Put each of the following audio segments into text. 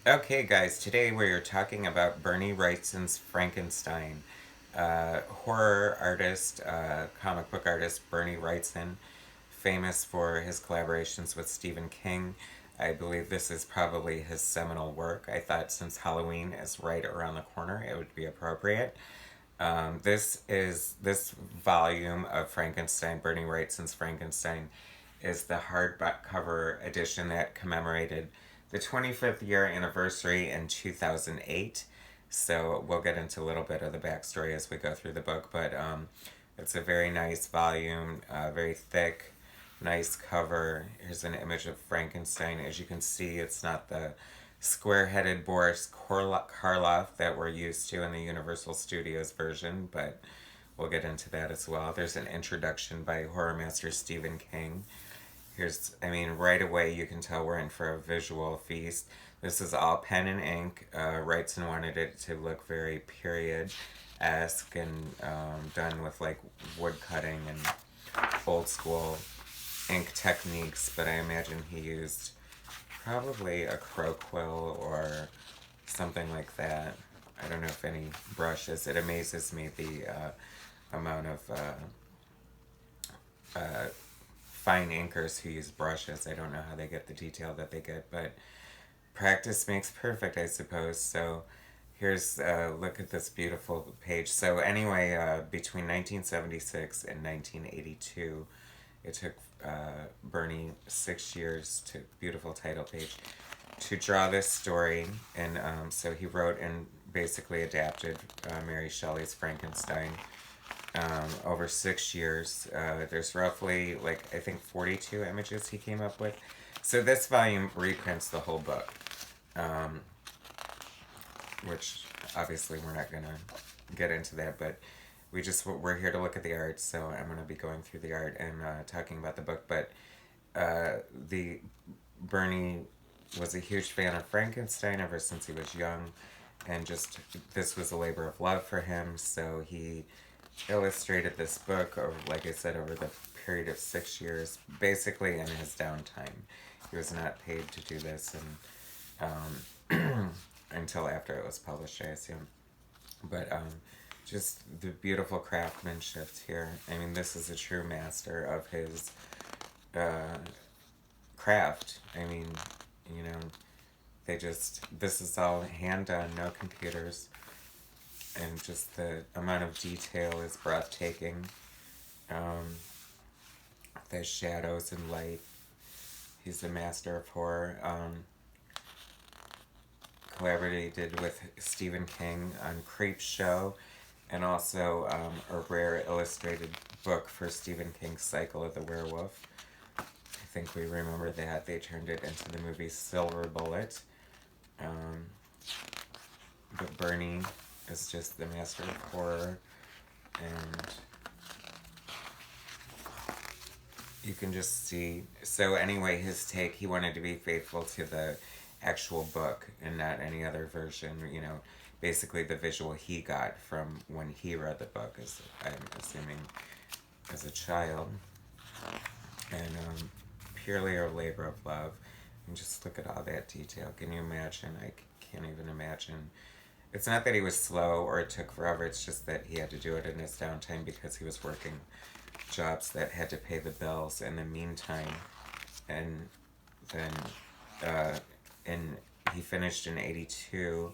Okay, guys, today we're talking about Bernie Wrightson's Frankenstein. Horror artist, comic book artist Bernie Wrightson, famous for his collaborations with Stephen King. I believe this is probably his seminal work. I thought since Halloween is right around the corner, it would be appropriate. This volume of Frankenstein, Bernie Wrightson's Frankenstein, is the hardcover edition that commemorated the 25th year anniversary in 2008. So we'll get into a little bit of the backstory as we go through the book, but it's a very nice volume, very thick, nice cover. Here's an image of Frankenstein. As you can see, it's not the square-headed Boris Karloff that we're used to in the Universal Studios version, but we'll get into that as well. There's an introduction by horror master Stephen King. Right away you can tell we're in for a visual feast. This is all pen and ink. Wrightson wanted it to look very period-esque and done with like wood cutting and old school ink techniques, but I imagine he used probably a crow quill or something like that. I don't know if any brushes. It amazes me the amount of fine inkers who use brushes. I don't know how they get the detail that they get, but practice makes perfect, I suppose. So here's a look at this beautiful page. So anyway, between 1976 and 1982, it took Bernie 6 years to beautiful title page to draw this story, and so he wrote and basically adapted Mary Shelley's Frankenstein over 6 years. There's roughly, like, I think 42 images he came up with. So this volume reprints the whole book, um, which obviously we're not going to get into that, but we're here to look at the art, so I'm going to be going through the art and talking about the book. But the Bernie was a huge fan of Frankenstein ever since he was young, and just this was a labor of love for him, so he illustrated this book, over, like I said, over the period of 6 years, basically in his downtime. He was not paid to do this, and until after it was published, I assume. But just the beautiful craftsmanship here. I mean, this is a true master of his uh, craft. I mean, you know, this is all hand done, no computers, and just the amount of detail is breathtaking. Um, the shadows and light. He's a master of horror. Collaborated with Stephen King on Creep Show, and also a rare illustrated book for Stephen King's Cycle of the Werewolf. I think we remember that. They turned it into the movie Silver Bullet. Um, but Bernie is just the master of horror, and you can just see. So anyway, his take, he wanted to be faithful to the actual book and not any other version, basically the visual he got from when he read the book, as I'm assuming, as a child. And purely a labor of love. And just look at all that detail. Can you imagine? I can't even imagine. It's not that he was slow or it took forever, it's just that he had to do it in his downtime because he was working jobs that had to pay the bills in the meantime. And then and he finished in 82,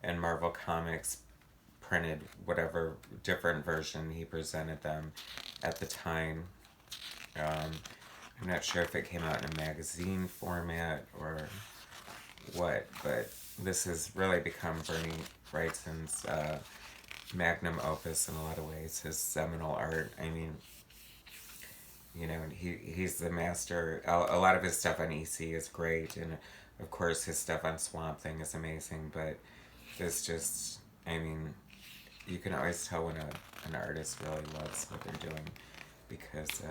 and Marvel Comics printed whatever different version he presented them at the time. I'm not sure if it came out in a magazine format or what, but this has really become Bernie Wrightson's magnum opus in a lot of ways, his seminal art. I mean, he's the master. A lot of his stuff on EC is great, and of course his stuff on Swamp Thing is amazing, but this just, I mean, you can always tell when an artist really loves what they're doing, because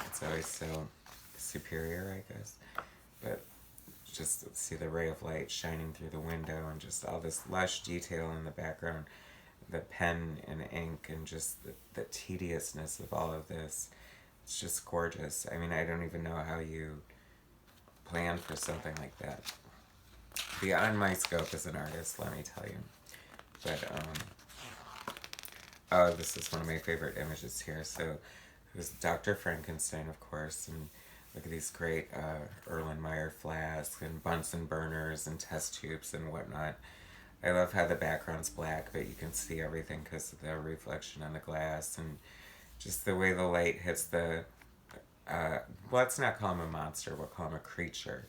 it's always so superior, I guess. But just see the ray of light shining through the window and just all this lush detail in the background, the pen and ink, and just the tediousness of all of this. It's just gorgeous. I mean, I don't even know how you plan for something like that. beyond my scope as an artist, let me tell you. But, oh, this is one of my favorite images here. So, it was Dr. Frankenstein, of course, and look at these great Erlenmeyer flasks and Bunsen burners and test tubes and whatnot. I love how the background's black, but you can see everything because of the reflection on the glass and just the way the light hits the. Let's not call him a monster, we'll call him a creature.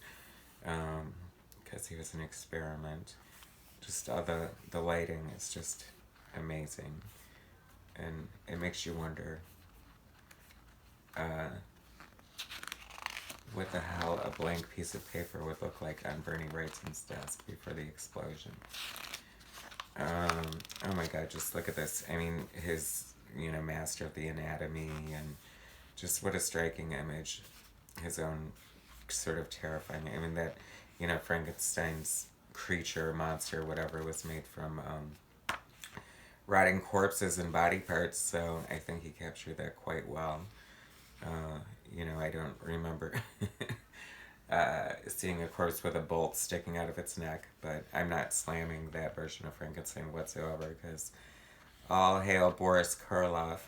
Because he was an experiment. Just all the lighting is just amazing. And it makes you wonder what the hell a blank piece of paper would look like on Bernie Wrightson's desk before the explosion. Oh my god, just look at this. I mean, his, master of the anatomy, and just what a striking image. His own sort of terrifying. I mean, that, Frankenstein's creature, monster, whatever, was made from rotting corpses and body parts, so I think he captured that quite well. I don't remember seeing a corpse with a bolt sticking out of its neck, but I'm not slamming that version of Frankenstein whatsoever, because all hail Boris Karloff,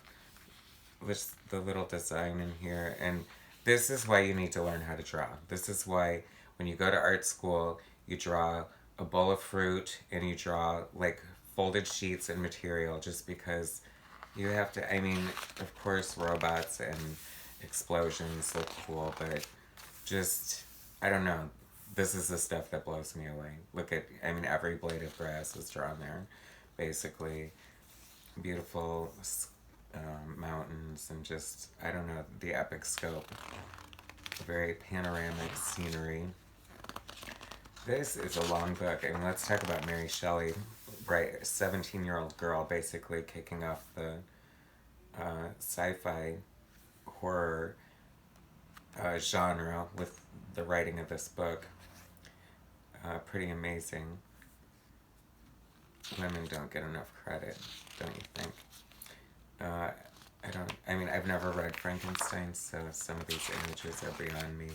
with the little design in here. And this is why you need to learn how to draw. This is why when you go to art school, you draw a bowl of fruit and you draw like folded sheets and material, just because you have to. I mean, of course, robots and explosions look cool, but just, I don't know. This is the stuff that blows me away. Look at, every blade of grass is drawn there, basically. Beautiful mountains, and just, I don't know, the epic scope. Very panoramic scenery. This is a long book. Let's talk about Mary Shelley, right? 17-year-old girl basically kicking off the sci-fi horror genre with the writing of this book. Pretty amazing. Women don't get enough credit, don't you think? I've never read Frankenstein, so some of these images are beyond me.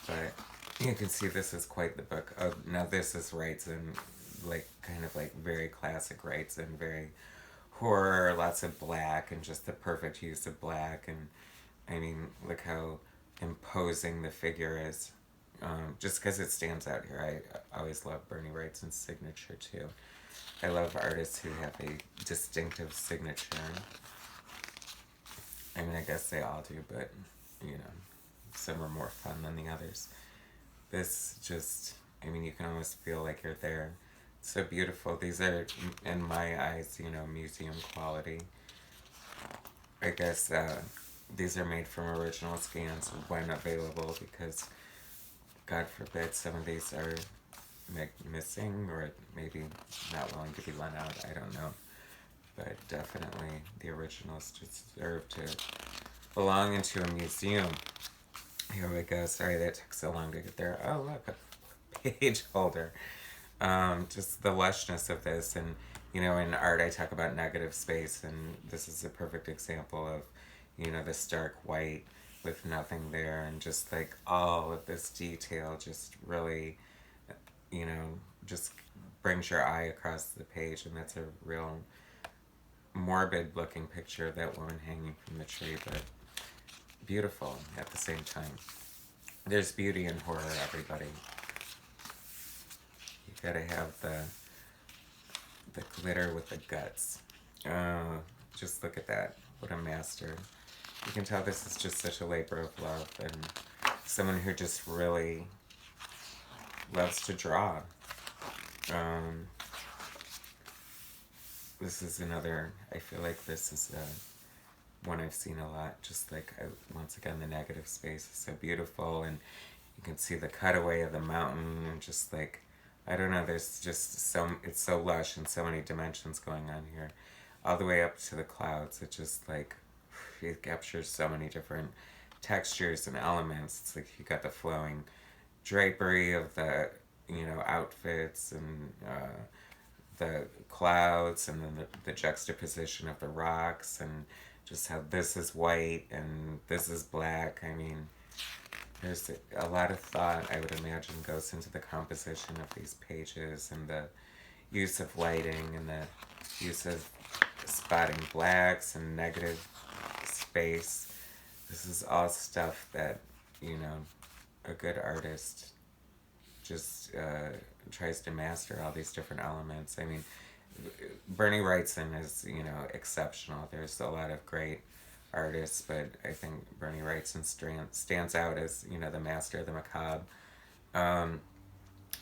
But you can see this is quite the book. Oh, now this is Wrightson, kind of very classic Wrightson, very horror, lots of black, and just the perfect use of black. And look how imposing the figure is. Just because it stands out here. I always love Bernie Wrightson's signature too. I love artists who have a distinctive signature. I guess they all do, but, some are more fun than the others. This just, you can almost feel like you're there. It's so beautiful. These are, in my eyes, museum quality. I guess these are made from original scans when available, because, God forbid, some of these are missing, or maybe not willing to be lent out. I don't know. But definitely the originals deserve to belong into a museum. Here we go. Sorry that took so long to get there. Oh, look, a page holder. Just the lushness of this. And, in art I talk about negative space, and this is a perfect example of, the stark white with nothing there, and just all of this detail just really, just brings your eye across the page. And that's a real morbid looking picture of that woman hanging from the tree, but beautiful at the same time. There's beauty in horror, everybody. You gotta have the glitter with the guts. Just look at that. What a master. You can tell this is just such a labor of love, and someone who just really loves to draw. This is another, I feel like this is one I've seen a lot. Just once again, the negative space is so beautiful, and you can see the cutaway of the mountain, and just I don't know, there's just it's so lush and so many dimensions going on here. All the way up to the clouds, it just it captures so many different textures and elements. It's you got the flowing drapery of the, outfits, and the clouds, and then the juxtaposition of the rocks, and just how this is white and this is black. There's a lot of thought, I would imagine, goes into the composition of these pages and the use of lighting and the use of spotting blacks and negative space. This is all stuff that, you know, a good artist just tries to master all these different elements. I mean, Bernie Wrightson is, you know, exceptional. There's a lot of great artists, but I think Bernie Wrightson stands out as, you know, the master of the macabre.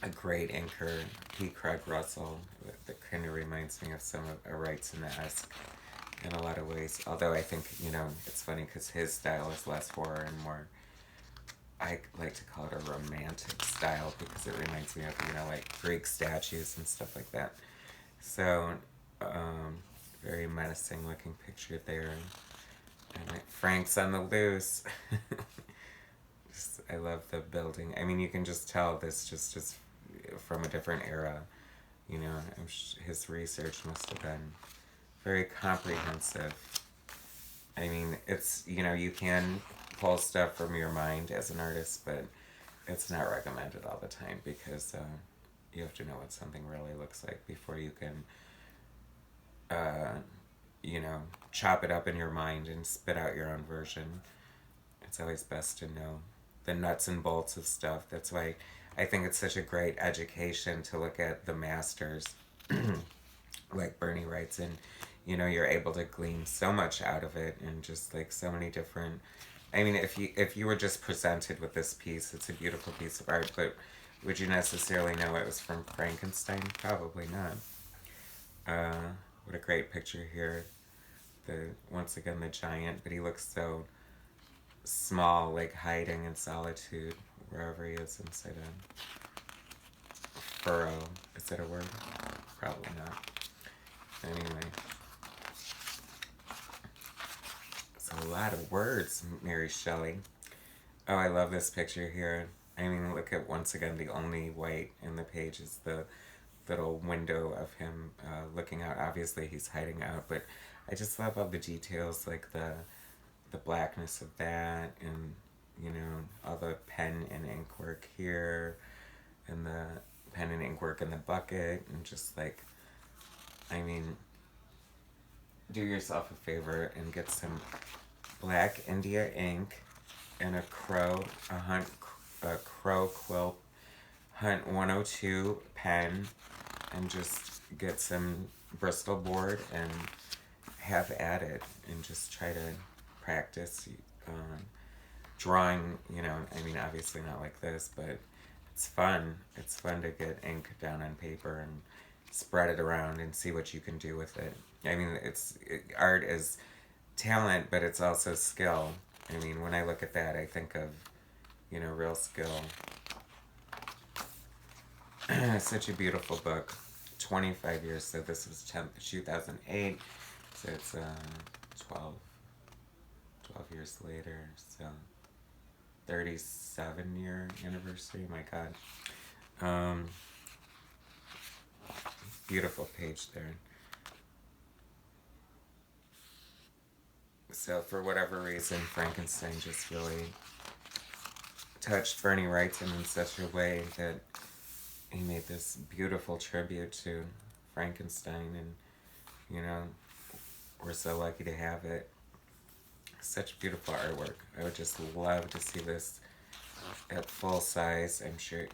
A great inker, P. Craig Russell, that kind of reminds me of some of a Wrightson-esque in a lot of ways. Although I think, you know, it's funny because his style is less horror and more, I like to call it a romantic style because it reminds me of, you know, like Greek statues and stuff like that. So, very menacing looking picture there. And like Frank's on the loose. I love the building. I mean, you can just tell this just is from a different era. You know, his research must have been very comprehensive. I mean, it's, you know, you can pull stuff from your mind as an artist, but it's not recommended all the time because you have to know what something really looks like before you can, you know, chop it up in your mind and spit out your own version. It's always best to know the nuts and bolts of stuff. That's why I think it's such a great education to look at the masters like Bernie Wrightson. You know, you're able to glean so much out of it and just like so many different. I mean, if you were just presented with this piece, it's a beautiful piece of art, but would you necessarily know it was from Frankenstein? Probably not. What a great picture here. Once again the giant, but he looks so small, like hiding in solitude wherever he is inside a furrow. Is that a word? Probably not. Anyway. It's a lot of words, Mary Shelley. Oh, I love this picture here. I mean, look at, once again, the only white in the page is the little window of him looking out. Obviously, he's hiding out, but I just love all the details, like the blackness of that, and, you know, all the pen and ink work here, and the pen and ink work in the bucket, and just like, I mean, do yourself a favor and get some black India ink and a crow quill Hunt 102 pen, and just get some Bristol board and have at it, and just try to practice drawing, you know, I mean, obviously not like this, but it's fun. It's fun to get ink down on paper and spread it around and see what you can do with it. I mean, art is talent, but it's also skill. I mean, when I look at that, I think of, you know, real skill. Such a beautiful book. 25 years, so this was 2008, so it's 12 years later, so 37-year anniversary, my god. Beautiful page there. So for whatever reason, Frankenstein just really touched Bernie Wrightson in such a way that he made this beautiful tribute to Frankenstein, and, you know, we're so lucky to have it. Such beautiful artwork. I would just love to see this at full size. I'm sure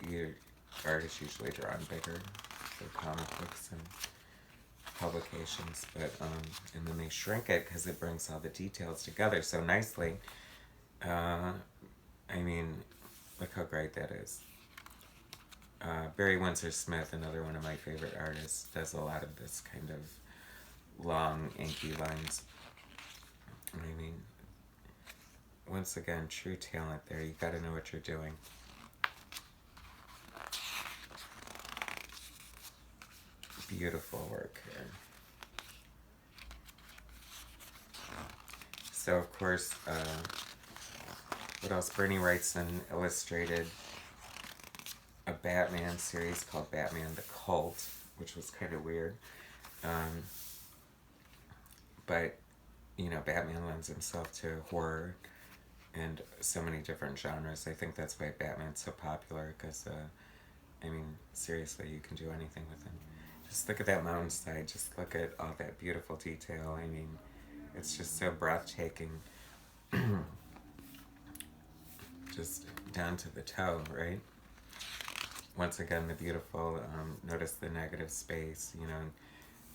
artists usually draw bigger for comic books and publications, but and then they shrink it because it brings all the details together so nicely. I mean, look how great that is. Barry Windsor-Smith, another one of my favorite artists, does a lot of this kind of long, inky lines. I mean, once again, true talent there. You gotta know what you're doing. Beautiful work here. So, of course, what else? Bernie Wrightson illustrated a Batman series called Batman the Cult, which was kind of weird. But, you know, Batman lends himself to horror and so many different genres. I think that's why Batman's so popular, because, I mean, seriously, you can do anything with him. Just look at that mountainside. Just look at all that beautiful detail. I mean, it's just so breathtaking. Just down to the toe, right? Once again, the beautiful, notice the negative space, you know,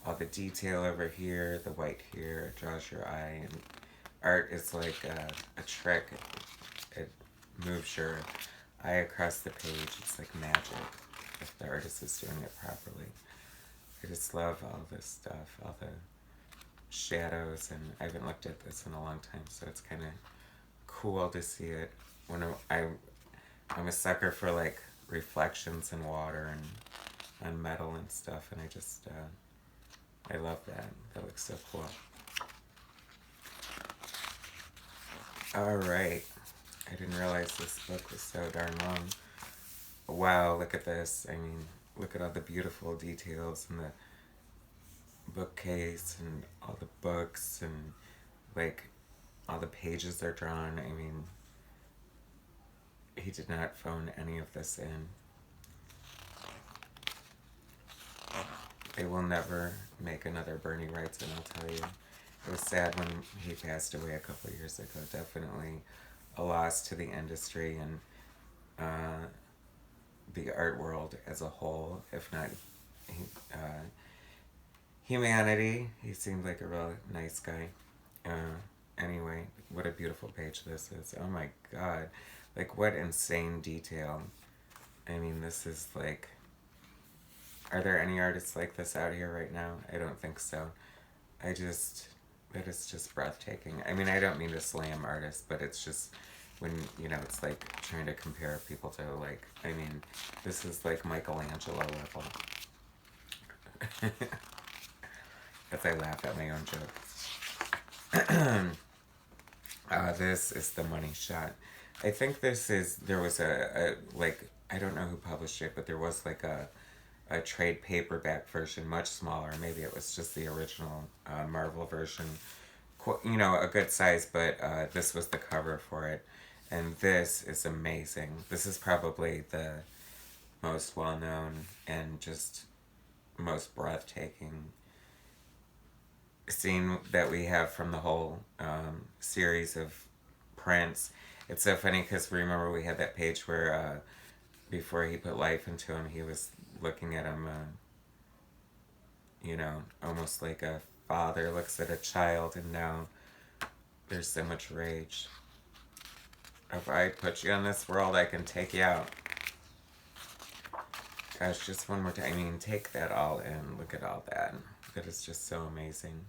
all the detail over here, the white here, it draws your eye. And art is like a trick. It moves your eye across the page. It's like magic if the artist is doing it properly. I just love all this stuff, all the shadows, and I haven't looked at this in a long time, so it's kind of cool to see it. When I'm a sucker for like reflections in water and on metal and stuff, and I just I love that. That looks so cool. All right, I didn't realize this book was so darn long. Wow, look at this. I mean, look at all the beautiful details in the bookcase and all the books, and like all the pages are drawn. I mean, he did not phone any of this in. They will never make another Bernie Wrightson, I'll tell you. It was sad when he passed away a couple of years ago. Definitely a loss to the industry and the art world as a whole, if not humanity. He seemed like a real nice guy. Anyway, what a beautiful page this is. Oh my god. Like, what insane detail. I mean, this is like... Are there any artists like this out here right now? I don't think so. That is just breathtaking. I mean, I don't mean to slam artists, but it's just when, you know, it's like trying to compare people to, like, I mean, this is like Michelangelo level. As I laugh at my own jokes. This is the money shot. I think there was like, I don't know who published it, but there was like a trade paperback version, much smaller. Maybe it was just the original Marvel version. You know, a good size, but this was the cover for it. And this is amazing. This is probably the most well-known and just most breathtaking scene that we have from the whole series of prints. It's so funny because remember we had that page where before he put life into him, he was looking at him, you know, almost like a father looks at a child, and now there's so much rage. If I put you in this world, I can take you out. Gosh, just one more time. I mean, take that all in. Look at all that. That is just so amazing.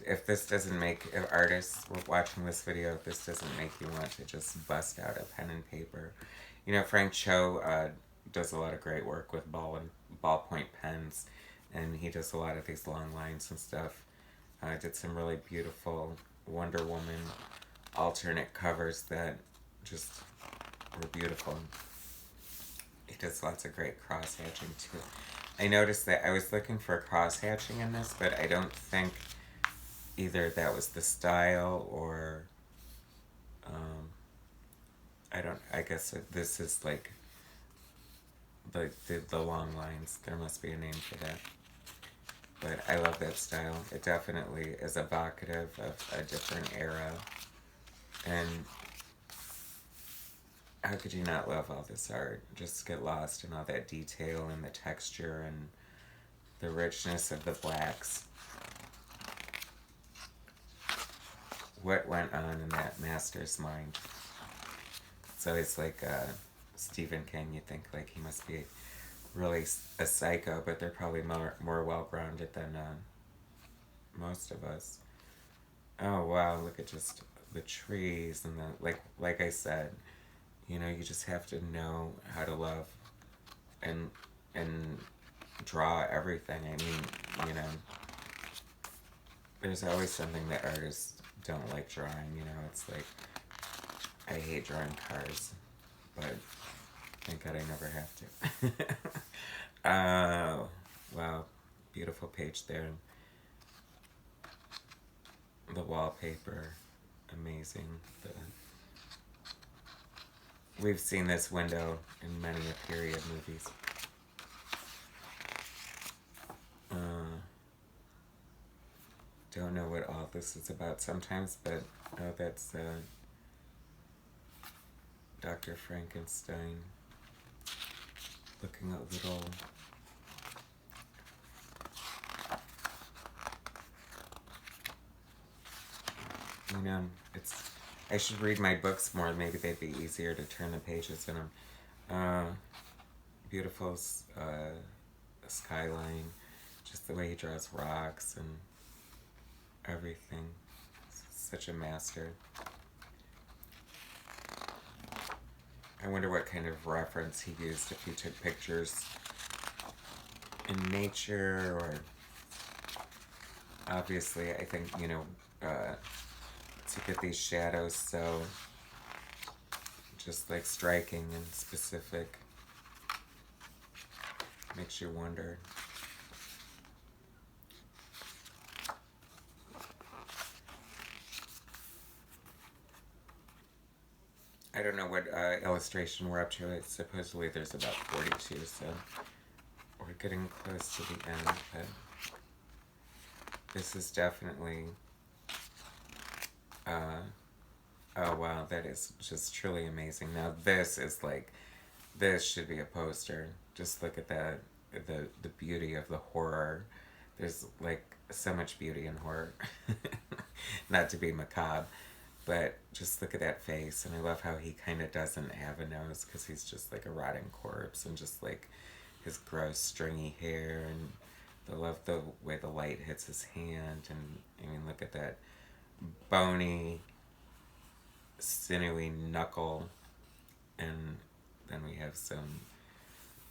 If this doesn't make, if artists were watching this video, if this doesn't make you want to just bust out a pen and paper. You know, Frank Cho does a lot of great work with ballpoint pens, and he does a lot of these long lines and stuff. Did some really beautiful Wonder Woman alternate covers that just were beautiful. He does lots of great cross-hatching too. I noticed that I was looking for cross-hatching in this, but I don't think either that was the style or I guess this is like the long lines. There must be a name for that. But I love that style. It definitely is evocative of a different era. And how could you not love all this art? Just get lost in all that detail and the texture and the richness of the blacks. What went on in that master's mind? It's always like Stephen King. You think like he must be really a psycho, but they're probably more well-grounded than most of us. Oh wow, look at just the trees and the like I said, you know, you just have to know how to love and draw everything. I mean, you know, there's always something that artists don't like drawing, you know. It's like, I hate drawing cars, but thank God I never have to. Oh, wow, beautiful page there. The wallpaper, amazing. We've seen this window in many a period movies. Don't know what all this is about sometimes, but oh, that's Dr. Frankenstein looking a little... You know, it's... I should read my books more. Maybe they'd be easier to turn the pages in them. Beautiful skyline. Just the way he draws rocks and everything. Such a master. I wonder what kind of reference he used if he took pictures in nature, or obviously I think, you know, to get these shadows so just like striking and specific. Makes you wonder. I don't know what illustration we're up to. Supposedly there's about 42, so we're getting close to the end, but this is definitely... oh wow, that is just truly amazing. Now this is like, this should be a poster. Just look at that, the beauty of the horror. There's like so much beauty in horror. Not to be macabre, but just look at that face. And I love how he kind of doesn't have a nose, because he's just like a rotting corpse, and just like his gross stringy hair, and I love the way the light hits his hand. And I mean, look at that bony, sinewy knuckle. And then we have some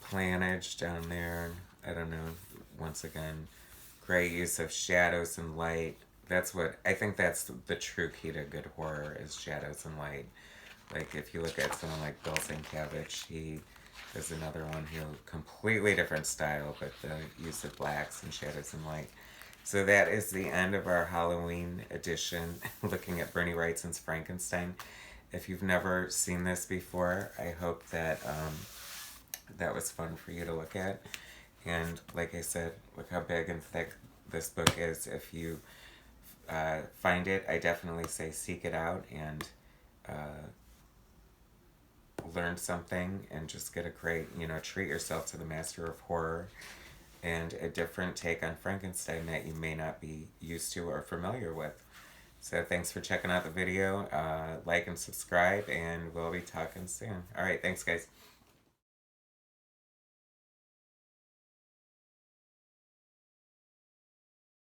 planage down there. I don't know, once again, great use of shadows and light. That's what, I think that's the true key to good horror, is shadows and light. Like if you look at someone like Bill Sienkiewicz, he is another one who, completely different style, but the use of blacks and shadows and light. So that is the end of our Halloween edition, looking at Bernie Wrightson's Frankenstein. If you've never seen this before, I hope that that was fun for you to look at. And like I said, look how big and thick this book is. If you find it, I definitely say seek it out and learn something, and just get a great, you know, treat yourself to the master of horror and a different take on Frankenstein that you may not be used to or familiar with. So thanks for checking out the video. Like and subscribe, and we'll be talking soon. Alright, thanks guys.